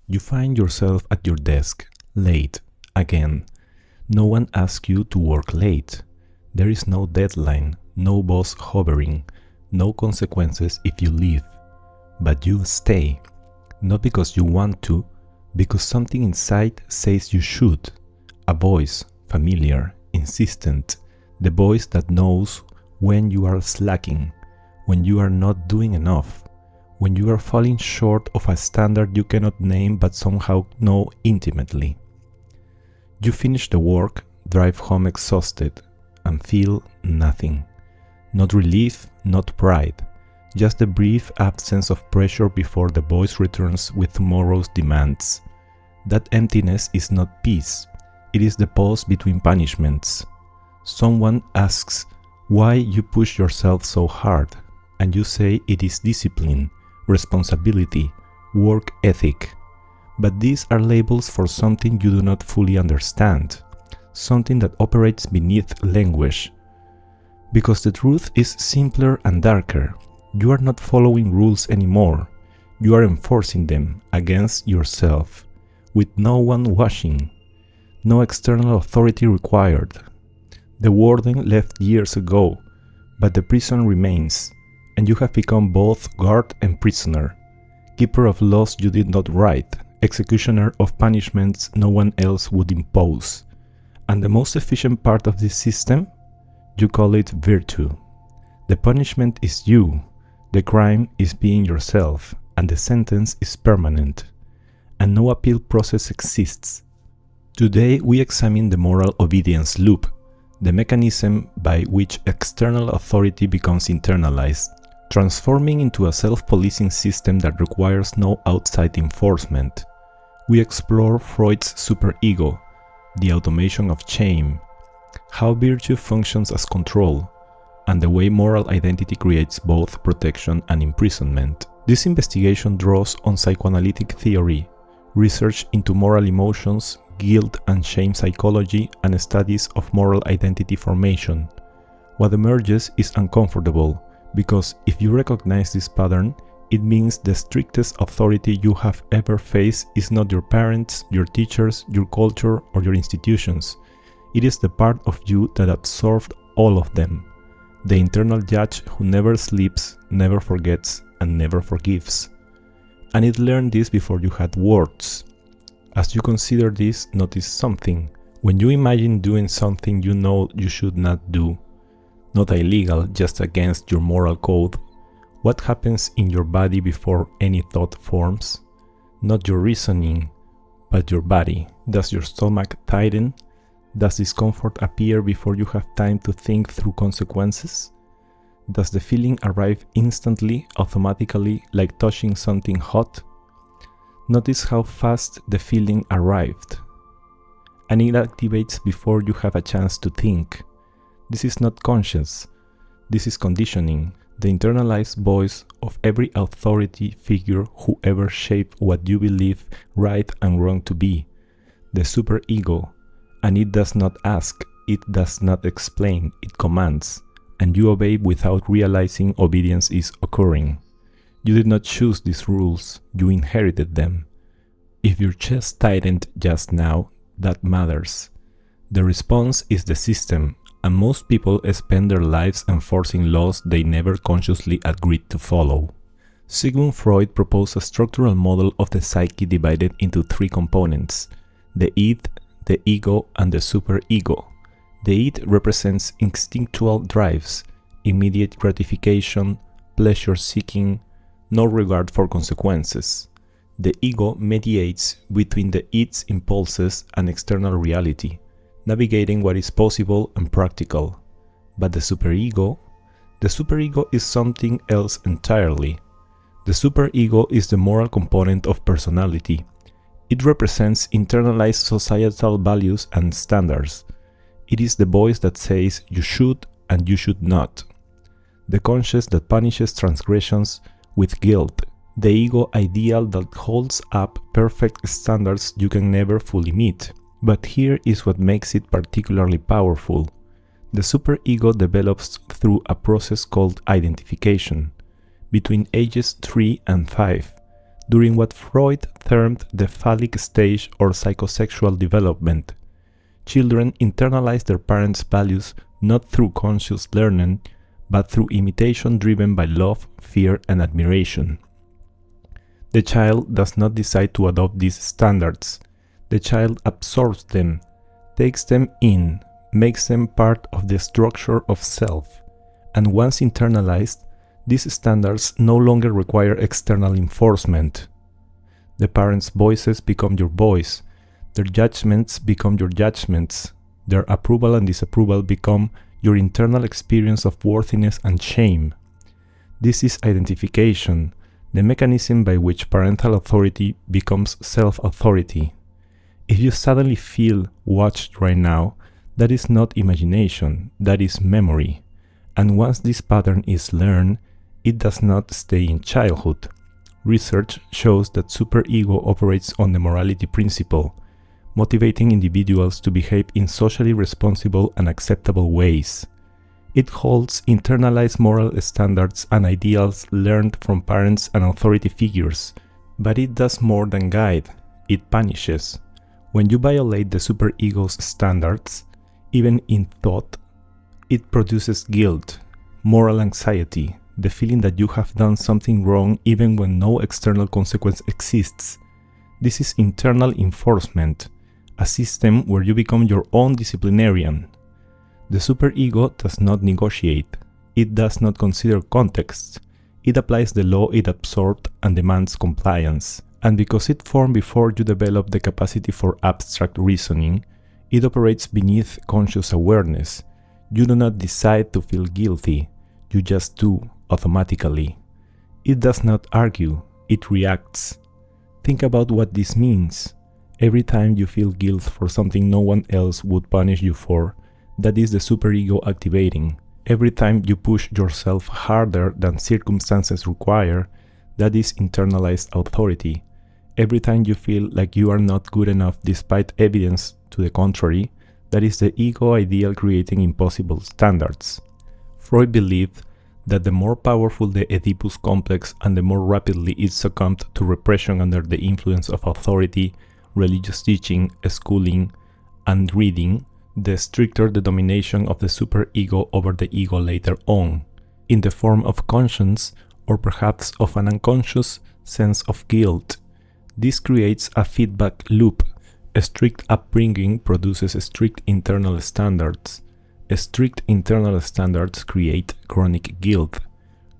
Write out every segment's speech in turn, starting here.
You find yourself at your desk, late, again. No one asks you to work late. There is no deadline, no boss hovering, no consequences if you leave. But you stay, not because you want to, because something inside says you should. A voice, familiar, insistent, the voice that knows when you are slacking, when you are not doing enough, when you are falling short of a standard you cannot name but somehow know intimately. You finish the work, drive home exhausted, and feel nothing. Not relief, not pride, just a brief absence of pressure before the voice returns with tomorrow's demands. That emptiness is not peace, it is the pause between punishments. Someone asks why you push yourself so hard, and you say it is discipline, responsibility, work ethic. But these are labels for something you do not fully understand, something that operates beneath language. Because the truth is simpler and darker. You are not following rules anymore. You are enforcing them against yourself, with no one watching, no external authority required. The warden left years ago, but the prison remains, and you have become both guard and prisoner, keeper of laws you did not write, executioner of punishments no one else would impose. And the most efficient part of this system? You call it virtue. The punishment is you, the crime is being yourself, and the sentence is permanent, and no appeal process exists. Today we examine the moral obedience loop, the mechanism by which external authority becomes internalized, transforming into a self-policing system that requires no outside enforcement. We explore Freud's superego, the automation of shame, how virtue functions as control, and the way moral identity creates both protection and imprisonment. This investigation draws on psychoanalytic theory, research into moral emotions, guilt and shame psychology, and studies of moral identity formation. What emerges is uncomfortable, because if you recognize this pattern, it means the strictest authority you have ever faced is not your parents, your teachers, your culture, or your institutions. It is the part of you that absorbed all of them. The internal judge who never sleeps, never forgets, and never forgives. And it learned this before you had words. As you consider this, notice something. When you imagine doing something you know you should not do, not illegal, just against your moral code, what happens in your body before any thought forms? Not your reasoning, but your body. Does your stomach tighten? Does discomfort appear before you have time to think through consequences? Does the feeling arrive instantly, automatically, like touching something hot? Notice how fast the feeling arrived. And it activates before you have a chance to think. This is not conscious. This is conditioning, the internalized voice of every authority figure who ever shaped what you believe right and wrong to be. The superego. And it does not ask, it does not explain, it commands. And you obey without realizing obedience is occurring. You did not choose these rules, you inherited them. If your chest tightened just now, that matters. The response is the system, and most people spend their lives enforcing laws they never consciously agreed to follow. Sigmund Freud proposed a structural model of the psyche divided into three components: the id, the ego, and the superego. The id represents instinctual drives, immediate gratification, pleasure-seeking, no regard for consequences. The ego mediates between the id's impulses and external reality, navigating what is possible and practical. But the superego is something else entirely. The superego is the moral component of personality. It represents internalized societal values and standards. It is the voice that says you should and you should not. The conscience that punishes transgressions with guilt. The ego ideal that holds up perfect standards you can never fully meet. But here is what makes it particularly powerful. The superego develops through a process called identification. Between ages 3 and 5, during what Freud termed the phallic stage or psychosexual development. Children internalize their parents' values not through conscious learning, but through imitation driven by love, fear, and admiration. The child does not decide to adopt these standards. The child absorbs them, takes them in, makes them part of the structure of self, and once internalized, these standards no longer require external enforcement. The parents' voices become your voice, their judgments become your judgments, their approval and disapproval become your internal experience of worthiness and shame. This is identification, the mechanism by which parental authority becomes self-authority. If you suddenly feel watched right now, that is not imagination, that is memory. And once this pattern is learned, it does not stay in childhood. Research shows that superego operates on the morality principle, motivating individuals to behave in socially responsible and acceptable ways. It holds internalized moral standards and ideals learned from parents and authority figures, but it does more than guide, it punishes. When you violate the superego's standards, even in thought, it produces guilt, moral anxiety, the feeling that you have done something wrong even when no external consequence exists. This is internal enforcement, a system where you become your own disciplinarian. The superego does not negotiate, it does not consider context, it applies the law it absorbed and demands compliance. And because it formed before you develop the capacity for abstract reasoning, it operates beneath conscious awareness. You do not decide to feel guilty, you just do, automatically. It does not argue, it reacts. Think about what this means. Every time you feel guilt for something no one else would punish you for, that is the superego activating. Every time you push yourself harder than circumstances require, that is internalized authority. Every time you feel like you are not good enough despite evidence to the contrary, that is the ego ideal creating impossible standards. Freud believed that the more powerful the Oedipus complex and the more rapidly it succumbed to repression under the influence of authority, religious teaching, schooling, and reading, the stricter the domination of the superego over the ego later on, in the form of conscience or perhaps of an unconscious sense of guilt. This creates a feedback loop. A strict upbringing produces strict internal standards. Strict internal standards create chronic guilt.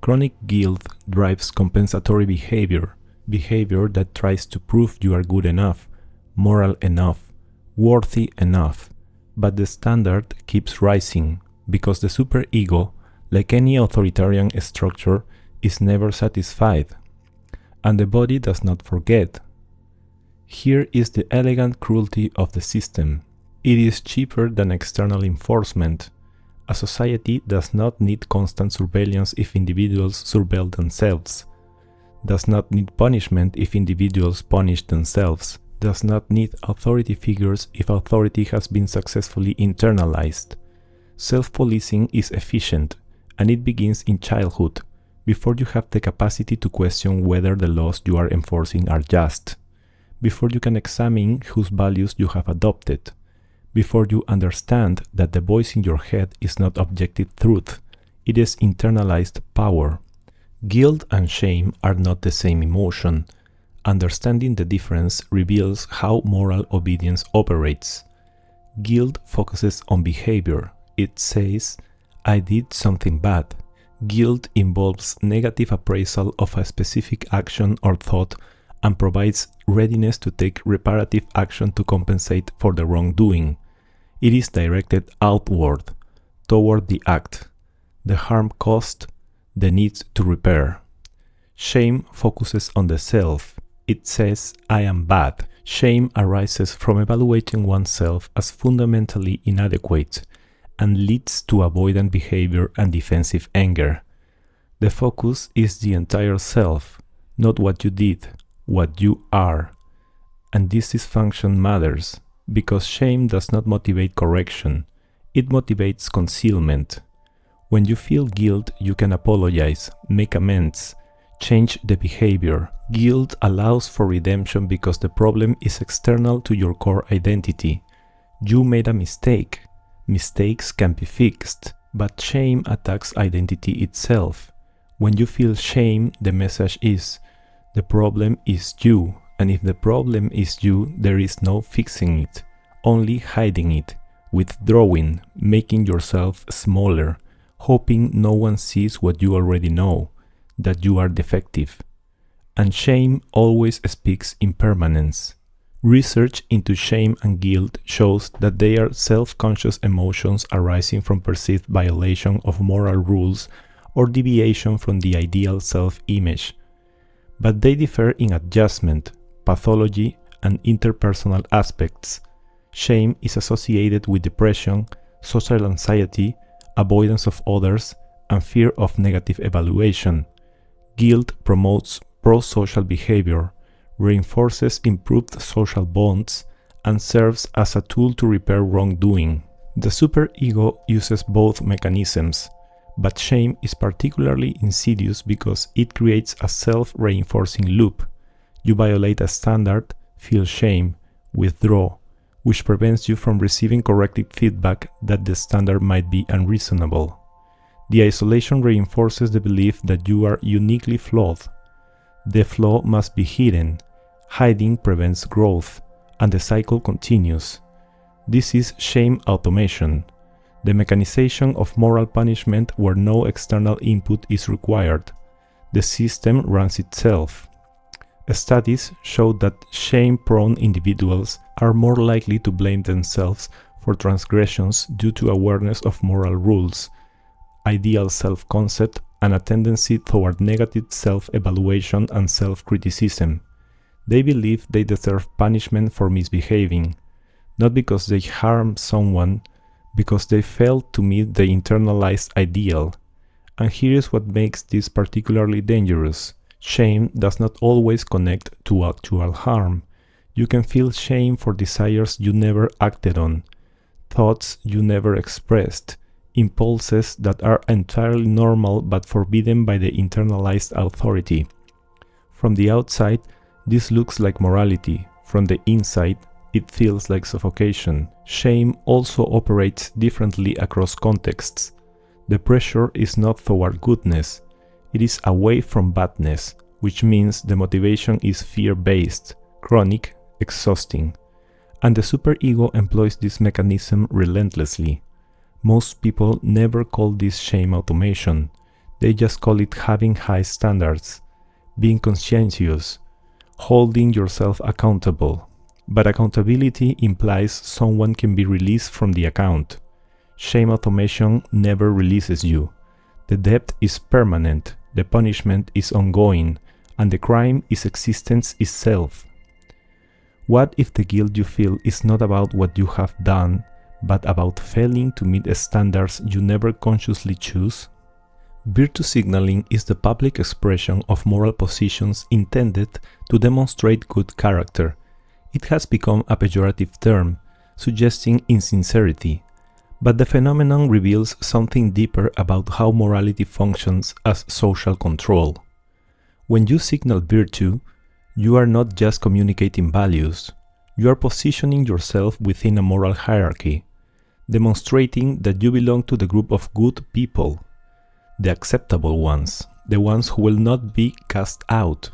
Chronic guilt drives compensatory behavior, behavior that tries to prove you are good enough, moral enough, worthy enough. But the standard keeps rising because the superego, like any authoritarian structure, is never satisfied. And the body does not forget. Here is the elegant cruelty of the system. It is cheaper than external enforcement. A society does not need constant surveillance if individuals surveil themselves, does not need punishment if individuals punish themselves, does not need authority figures if authority has been successfully internalized. Self-policing is efficient, and it begins in childhood, before you have the capacity to question whether the laws you are enforcing are just, before you can examine whose values you have adopted, before you understand that the voice in your head is not objective truth, it is internalized power. Guilt and shame are not the same emotion. Understanding the difference reveals how moral obedience operates. Guilt focuses on behavior. It says, I did something bad. Guilt involves negative appraisal of a specific action or thought and provides readiness to take reparative action to compensate for the wrongdoing. It is directed outward, toward the act, the harm caused, the need to repair. Shame focuses on the self. It says, I am bad. Shame arises from evaluating oneself as fundamentally inadequate and leads to avoidant behavior and defensive anger. The focus is the entire self, not what you did, what you are. And this dysfunction matters, because shame does not motivate correction, it motivates concealment. When you feel guilt, you can apologize, make amends. Change the behavior. Guilt allows for redemption because the problem is external to your core identity. You made a mistake. Mistakes can be fixed, but shame attacks identity itself. When you feel shame, the message is, the problem is you, and if the problem is you, there is no fixing it, only hiding it, withdrawing, making yourself smaller, hoping no one sees what you already know, that you are defective. And shame always speaks impermanence. Research into shame and guilt shows that they are self-conscious emotions arising from perceived violation of moral rules or deviation from the ideal self-image. But they differ in adjustment, pathology, and interpersonal aspects. Shame is associated with depression, social anxiety, avoidance of others, and fear of negative evaluation. Guilt promotes pro-social behavior, reinforces improved social bonds, and serves as a tool to repair wrongdoing. The superego uses both mechanisms, but shame is particularly insidious because it creates a self-reinforcing loop. You violate a standard, feel shame, withdraw, which prevents you from receiving corrective feedback that the standard might be unreasonable. The isolation reinforces the belief that you are uniquely flawed. The flaw must be hidden. Hiding prevents growth, and the cycle continues. This is shame automation, the mechanization of moral punishment where no external input is required. The system runs itself. Studies show that shame-prone individuals are more likely to blame themselves for transgressions due to awareness of moral rules, ideal self-concept, and a tendency toward negative self-evaluation and self-criticism. They believe they deserve punishment for misbehaving, not because they harmed someone, because they failed to meet the internalized ideal. And here is what makes this particularly dangerous. Shame does not always connect to actual harm. You can feel shame for desires you never acted on, thoughts you never expressed, impulses that are entirely normal but forbidden by the internalized authority. From the outside, this looks like morality. From the inside, it feels like suffocation. Shame also operates differently across contexts. The pressure is not toward goodness, it is away from badness, which means the motivation is fear-based, chronic, exhausting. And the superego employs this mechanism relentlessly. Most people never call this shame automation. They just call it having high standards, being conscientious, holding yourself accountable. But accountability implies someone can be released from the account. Shame automation never releases you. The debt is permanent, the punishment is ongoing, and the crime is existence itself. What if the guilt you feel is not about what you have done, but about failing to meet standards you never consciously choose? Virtue signaling is the public expression of moral positions intended to demonstrate good character. It has become a pejorative term, suggesting insincerity, but the phenomenon reveals something deeper about how morality functions as social control. When you signal virtue, you are not just communicating values, you are positioning yourself within a moral hierarchy, demonstrating that you belong to the group of good people, the acceptable ones, the ones who will not be cast out.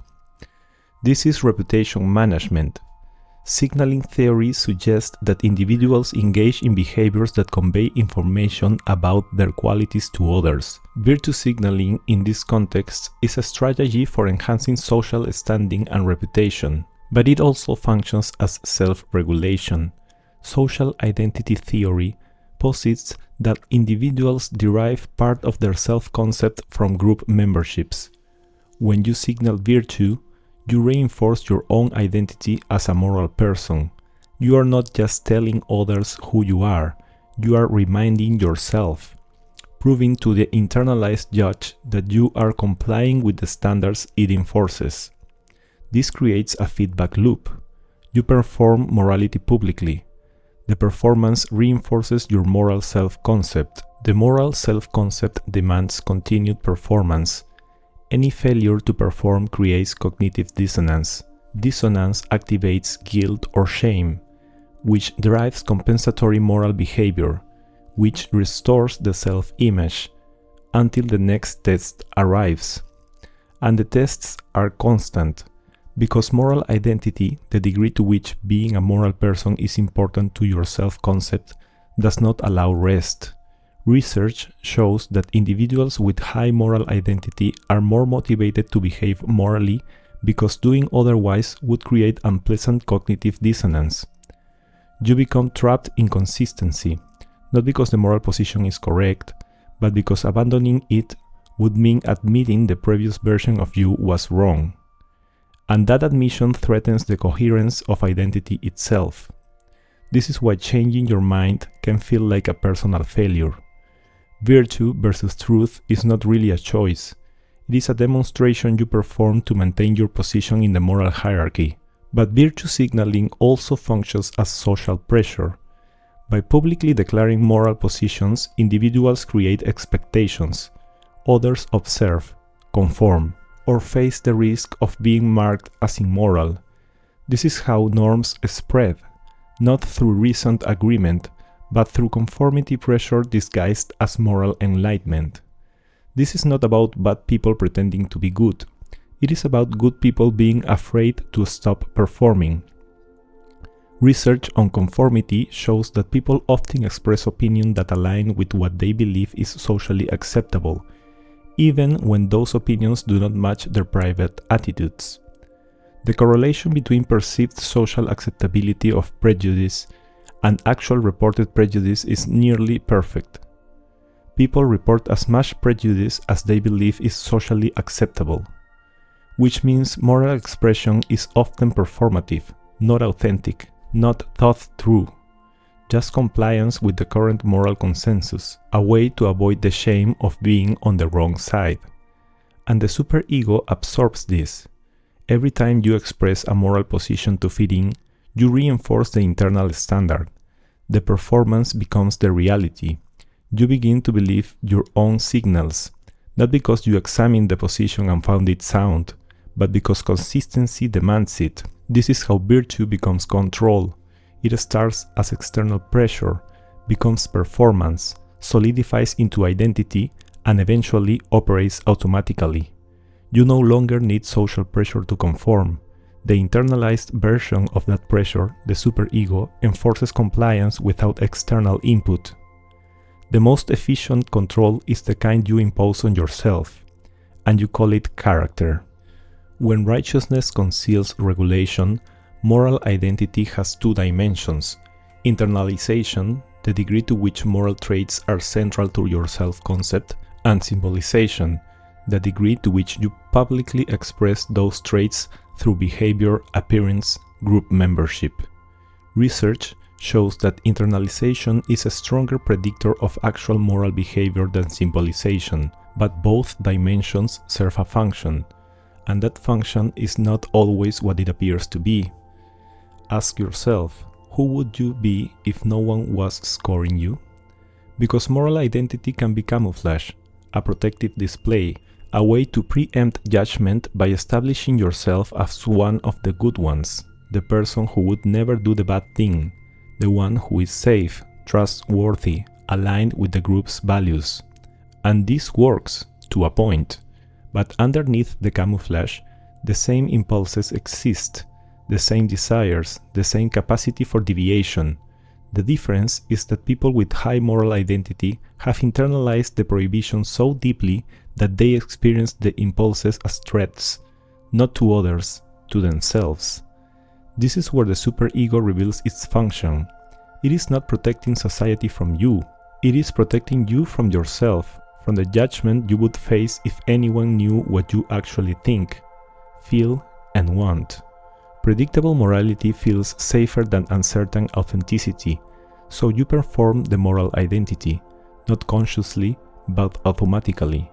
This is reputation management. Signaling theory suggests that individuals engage in behaviors that convey information about their qualities to others. Virtue signaling in this context is a strategy for enhancing social standing and reputation, but it also functions as self-regulation. Social identity theory posits that individuals derive part of their self-concept from group memberships. When you signal virtue, you reinforce your own identity as a moral person. You are not just telling others who you are reminding yourself, proving to the internalized judge that you are complying with the standards it enforces. This creates a feedback loop. You perform morality publicly. The performance reinforces your moral self-concept. The moral self-concept demands continued performance. Any failure to perform creates cognitive dissonance. Dissonance activates guilt or shame, which drives compensatory moral behavior, which restores the self-image until the next test arrives. And the tests are constant, because moral identity, the degree to which being a moral person is important to your self-concept, does not allow rest. Research shows that individuals with high moral identity are more motivated to behave morally because doing otherwise would create unpleasant cognitive dissonance. You become trapped in consistency, not because the moral position is correct, but because abandoning it would mean admitting the previous version of you was wrong. And that admission threatens the coherence of identity itself. This is why changing your mind can feel like a personal failure. Virtue versus truth is not really a choice. It is a demonstration you perform to maintain your position in the moral hierarchy. But virtue signaling also functions as social pressure. By publicly declaring moral positions, individuals create expectations. Others observe, conform, or face the risk of being marked as immoral. This is how norms spread, not through reasoned agreement, but through conformity pressure disguised as moral enlightenment. This is not about bad people pretending to be good. It is about good people being afraid to stop performing. Research on conformity shows that people often express opinions that align with what they believe is socially acceptable, even when those opinions do not match their private attitudes. The correlation between perceived social acceptability of prejudice and actual reported prejudice is nearly perfect. People report as much prejudice as they believe is socially acceptable, which means moral expression is often performative, not authentic, not thought through, just compliance with the current moral consensus, a way to avoid the shame of being on the wrong side. And the superego absorbs this. Every time you express a moral position to fit in, you reinforce the internal standard. The performance becomes the reality. You begin to believe your own signals, not because you examined the position and found it sound, but because consistency demands it. This is how virtue becomes control. It starts as external pressure, becomes performance, solidifies into identity, and eventually operates automatically. You no longer need social pressure to conform. The internalized version of that pressure, the superego, enforces compliance without external input. The most efficient control is the kind you impose on yourself, and you call it character. When righteousness conceals regulation, moral identity has two dimensions: internalization, the degree to which moral traits are central to your self-concept, and symbolization, the degree to which you publicly express those traits through behavior, appearance, group membership. Research shows that internalization is a stronger predictor of actual moral behavior than symbolization, but both dimensions serve a function, and that function is not always what it appears to be. Ask yourself, who would you be if no one was scoring you? Because moral identity can be camouflage, a protective display, a way to preempt judgment by establishing yourself as one of the good ones, the person who would never do the bad thing, the one who is safe, trustworthy, aligned with the group's values. And this works, to a point. But underneath the camouflage, the same impulses exist, the same desires, the same capacity for deviation. The difference is that people with high moral identity have internalized the prohibition so deeply that they experience the impulses as threats, not to others, to themselves. This is where the superego reveals its function. It is not protecting society from you, it is protecting you from yourself, from the judgment you would face if anyone knew what you actually think, feel, and want. Predictable morality feels safer than uncertain authenticity, so you perform the moral identity, not consciously, but automatically.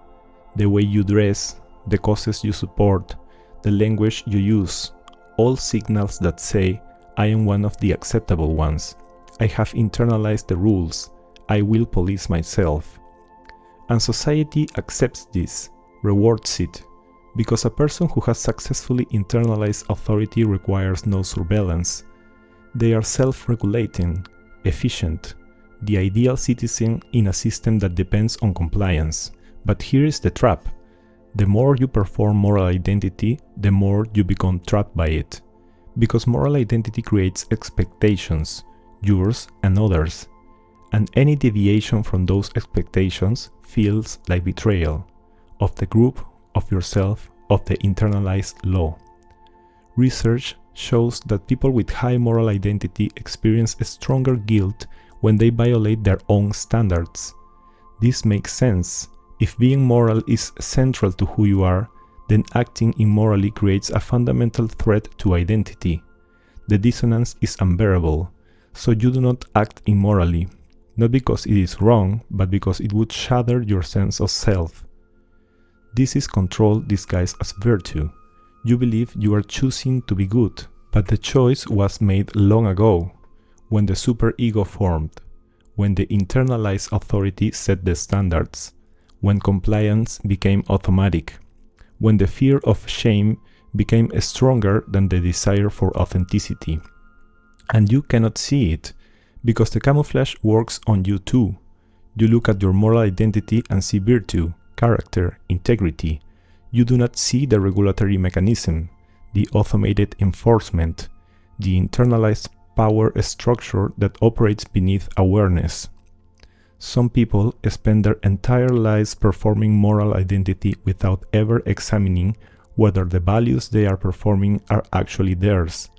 The way you dress, the causes you support, the language you use, all signals that say, I am one of the acceptable ones. I have internalized the rules. I will police myself. And society accepts this, rewards it. Because a person who has successfully internalized authority requires no surveillance. They are self-regulating, efficient, the ideal citizen in a system that depends on compliance. But here is the trap. The more you perform moral identity, the more you become trapped by it. Because moral identity creates expectations, yours and others. And any deviation from those expectations feels like betrayal of the group, of yourself, of the internalized law. Research shows that people with high moral identity experience a stronger guilt when they violate their own standards. This makes sense. If being moral is central to who you are, then acting immorally creates a fundamental threat to identity. The dissonance is unbearable, so you do not act immorally, not because it is wrong, but because it would shatter your sense of self. This is control disguised as virtue. You believe you are choosing to be good, but the choice was made long ago, when the superego formed, when the internalized authority set the standards, when compliance became automatic, when the fear of shame became stronger than the desire for authenticity. And you cannot see it, because the camouflage works on you too. You look at your moral identity and see virtue, character, integrity. You do not see the regulatory mechanism, the automated enforcement, the internalized power structure that operates beneath awareness. Some people spend their entire lives performing moral identity without ever examining whether the values they are performing are actually theirs,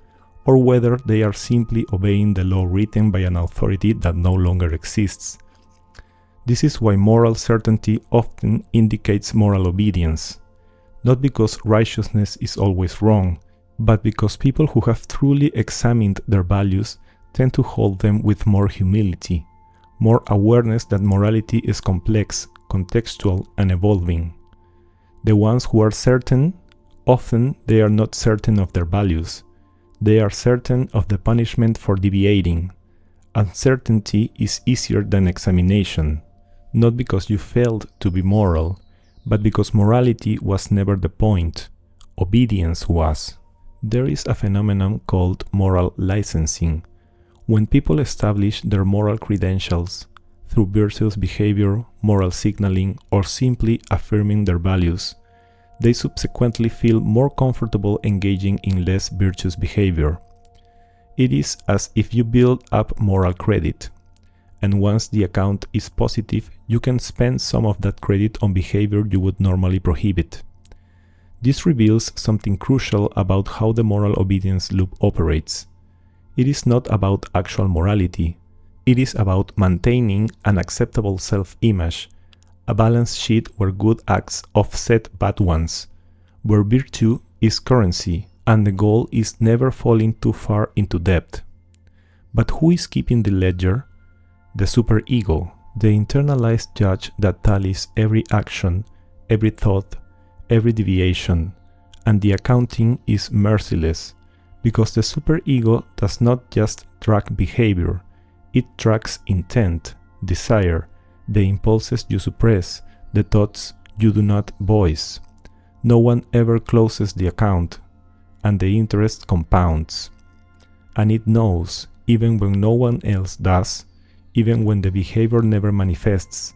or whether they are simply obeying the law written by an authority that no longer exists. This is why moral certainty often indicates moral obedience, not because righteousness is always wrong, but because people who have truly examined their values tend to hold them with more humility, more awareness that morality is complex, contextual, and evolving. The ones who are certain, often they are not certain of their values. They are certain of the punishment for deviating. Uncertainty is easier than examination, not because you failed to be moral, but because morality was never the point. Obedience was. There is a phenomenon called moral licensing. When people establish their moral credentials through virtuous behavior, moral signaling, or simply affirming their values, they subsequently feel more comfortable engaging in less virtuous behavior. It is as if you build up moral credit, and once the account is positive, you can spend some of that credit on behavior you would normally prohibit. This reveals something crucial about how the moral obedience loop operates. It is not about actual morality. It is about maintaining an acceptable self-image, a balance sheet where good acts offset bad ones, where virtue is currency, and the goal is never falling too far into debt. But who is keeping the ledger? The superego, the internalized judge that tallies every action, every thought, every deviation, and the accounting is merciless, because the superego does not just track behavior, it tracks intent, desire, the impulses you suppress, the thoughts you do not voice. No one ever closes the account, and the interest compounds. And it knows, even when no one else does, even when the behavior never manifests,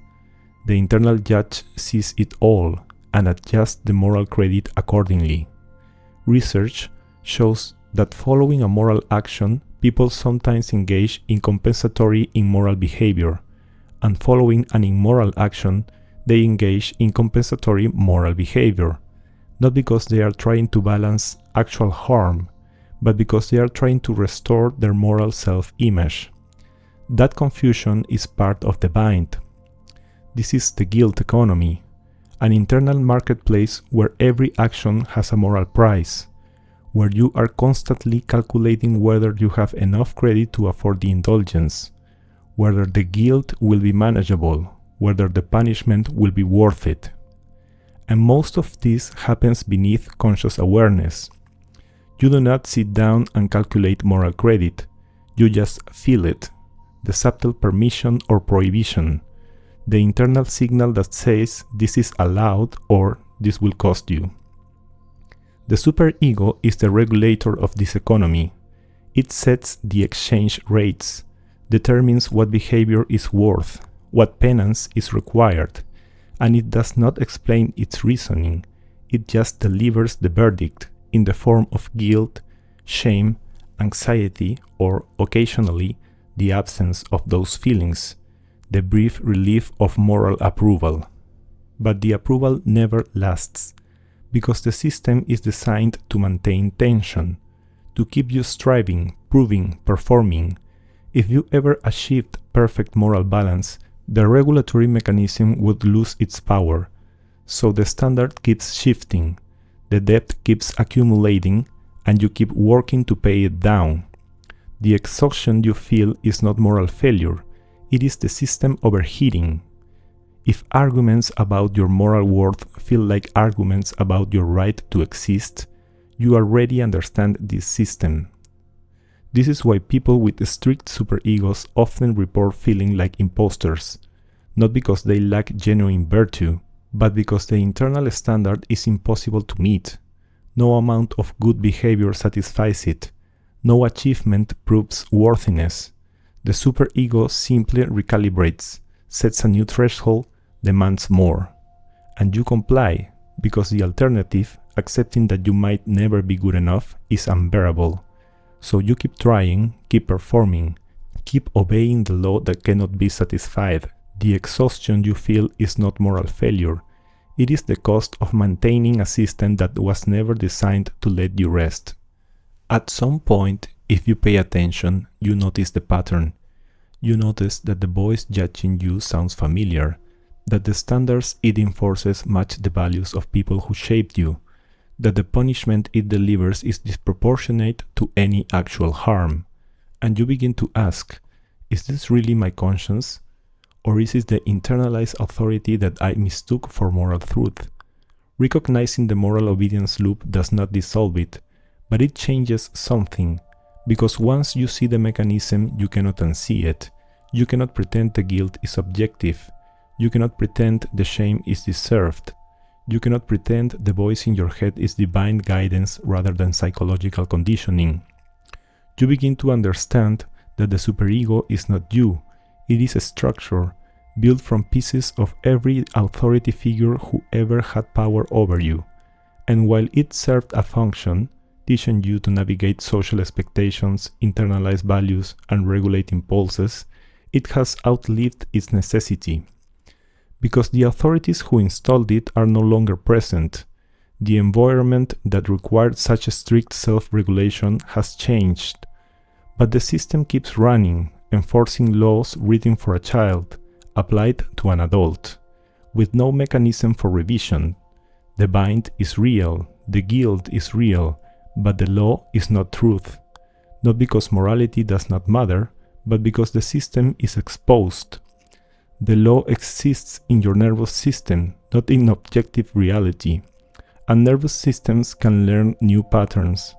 the internal judge sees it all and adjusts the moral credit accordingly. Research shows that following a moral action, people sometimes engage in compensatory immoral behavior, and following an immoral action, they engage in compensatory moral behavior, not because they are trying to balance actual harm, but because they are trying to restore their moral self-image. That confusion is part of the bind. This is the guilt economy, an internal marketplace where every action has a moral price, where you are constantly calculating whether you have enough credit to afford the indulgence, whether the guilt will be manageable, whether the punishment will be worth it. And most of this happens beneath conscious awareness. You do not sit down and calculate moral credit, you just feel it. The subtle permission or prohibition, the internal signal that says this is allowed or this will cost you. The superego is the regulator of this economy. It sets the exchange rates, determines what behavior is worth, what penance is required, and it does not explain its reasoning. It just delivers the verdict in the form of guilt, shame, anxiety, or occasionally the absence of those feelings, the brief relief of moral approval. But the approval never lasts, because the system is designed to maintain tension, to keep you striving, proving, performing. If you ever achieved perfect moral balance, the regulatory mechanism would lose its power. So the standard keeps shifting, the debt keeps accumulating, and you keep working to pay it down. The exhaustion you feel is not moral failure, it is the system overheating. If arguments about your moral worth feel like arguments about your right to exist, you already understand this system. This is why people with strict superegos often report feeling like imposters, not because they lack genuine virtue, but because the internal standard is impossible to meet. No amount of good behavior satisfies it. No achievement proves worthiness. The superego simply recalibrates, sets a new threshold, demands more. And you comply, because the alternative, accepting that you might never be good enough, is unbearable. So you keep trying, keep performing, keep obeying the law that cannot be satisfied. The exhaustion you feel is not moral failure. It is the cost of maintaining a system that was never designed to let you rest. At some point, if you pay attention, you notice the pattern. You notice that the voice judging you sounds familiar, that the standards it enforces match the values of people who shaped you, that the punishment it delivers is disproportionate to any actual harm. And you begin to ask, is this really my conscience? Or is it the internalized authority that I mistook for moral truth? Recognizing the moral obedience loop does not dissolve it, but it changes something, because once you see the mechanism, you cannot unsee it. You cannot pretend the guilt is objective. You cannot pretend the shame is deserved. You cannot pretend the voice in your head is divine guidance rather than psychological conditioning. You begin to understand that the superego is not you. It is a structure built from pieces of every authority figure who ever had power over you. And while it served a function, teaching you to navigate social expectations, internalize values, and regulate impulses, it has outlived its necessity. Because the authorities who installed it are no longer present, the environment that required such a strict self-regulation has changed. But the system keeps running, enforcing laws written for a child, applied to an adult, with no mechanism for revision. The bind is real, the guilt is real, but the law is not truth. Not because morality does not matter, but because the system is exposed. The law exists in your nervous system, not in objective reality, and nervous systems can learn new patterns.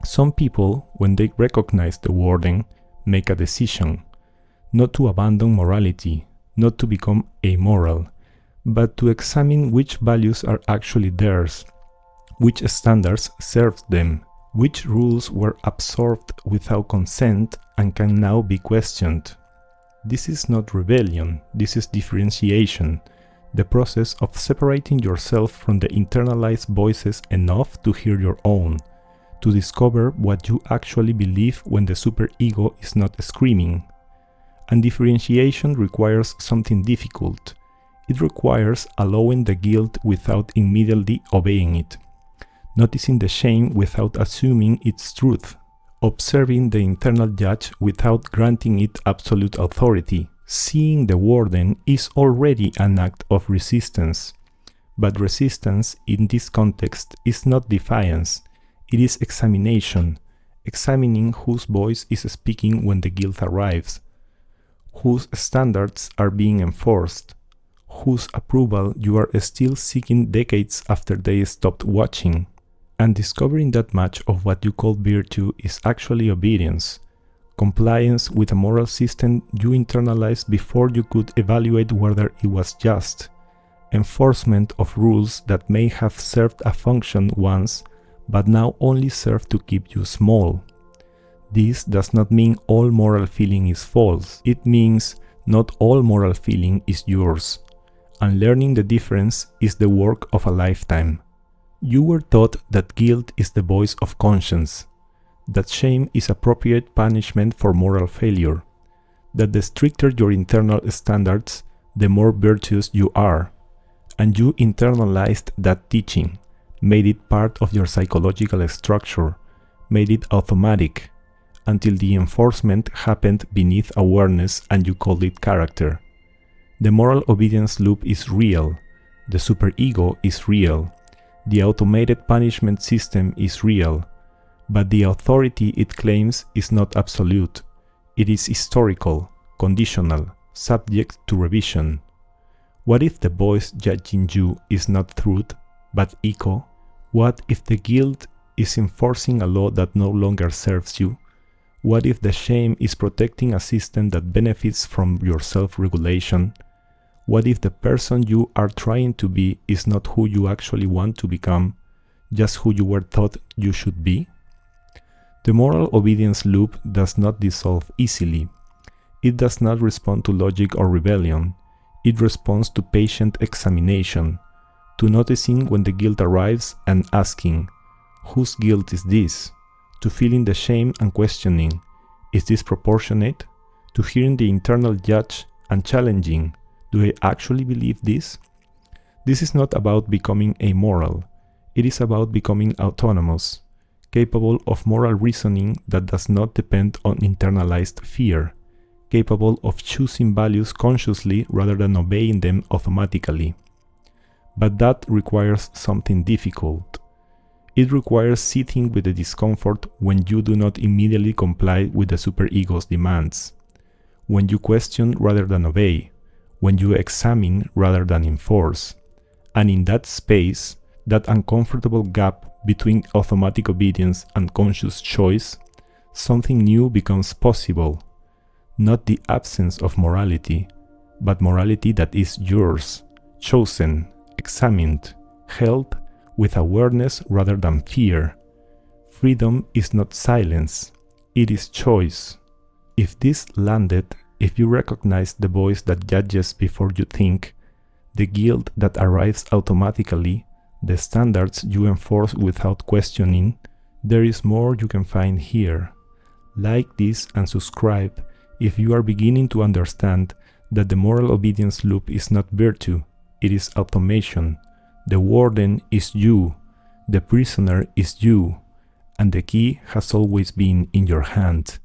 Some people, when they recognize the Warden, make a decision, not to abandon morality, not to become amoral, but to examine which values are actually theirs, which standards serve them, which rules were absorbed without consent and can now be questioned. This is not rebellion, this is differentiation, the process of separating yourself from the internalized voices enough to hear your own, to discover what you actually believe when the superego is not screaming. And differentiation requires something difficult. It requires allowing the guilt without immediately obeying it, noticing the shame without assuming its truth, observing the internal judge without granting it absolute authority. Seeing the Warden is already an act of resistance. But resistance in this context is not defiance, it is examination, examining whose voice is speaking when the guilt arrives, whose standards are being enforced, whose approval you are still seeking decades after they stopped watching. And discovering that much of what you call virtue is actually obedience, compliance with a moral system you internalized before you could evaluate whether it was just, enforcement of rules that may have served a function once, but now only serve to keep you small. This does not mean all moral feeling is false. It means not all moral feeling is yours, and learning the difference is the work of a lifetime. You were taught that guilt is the voice of conscience, that shame is appropriate punishment for moral failure, that the stricter your internal standards, the more virtuous you are, and you internalized that teaching, made it part of your psychological structure, made it automatic, until the enforcement happened beneath awareness and you called it character. The moral obedience loop is real, the superego is real, the automated punishment system is real, but the authority it claims is not absolute. It is historical, conditional, subject to revision. What if the voice judging you is not truth, but echo? What if the guilt is enforcing a law that no longer serves you? What if the shame is protecting a system that benefits from your self-regulation? What if the person you are trying to be is not who you actually want to become, just who you were taught you should be? The moral obedience loop does not dissolve easily. It does not respond to logic or rebellion. It responds to patient examination, to noticing when the guilt arrives and asking, whose guilt is this? To feeling the shame and questioning, is this proportionate? To hearing the internal judge and challenging, do I actually believe this? This is not about becoming amoral. It is about becoming autonomous, capable of moral reasoning that does not depend on internalized fear, capable of choosing values consciously rather than obeying them automatically. But that requires something difficult. It requires sitting with the discomfort when you do not immediately comply with the superego's demands, when you question rather than obey, when you examine rather than enforce. And in that space, that uncomfortable gap between automatic obedience and conscious choice, something new becomes possible. Not the absence of morality, but morality that is yours, chosen, examined, held with awareness rather than fear. Freedom is not silence, it is choice. If this landed, if you recognize the voice that judges before you think, the guilt that arrives automatically, the standards you enforce without questioning, there is more you can find here. Like this and subscribe if you are beginning to understand that the moral obedience loop is not virtue, it is automation. The warden is you, the prisoner is you, and the key has always been in your hand.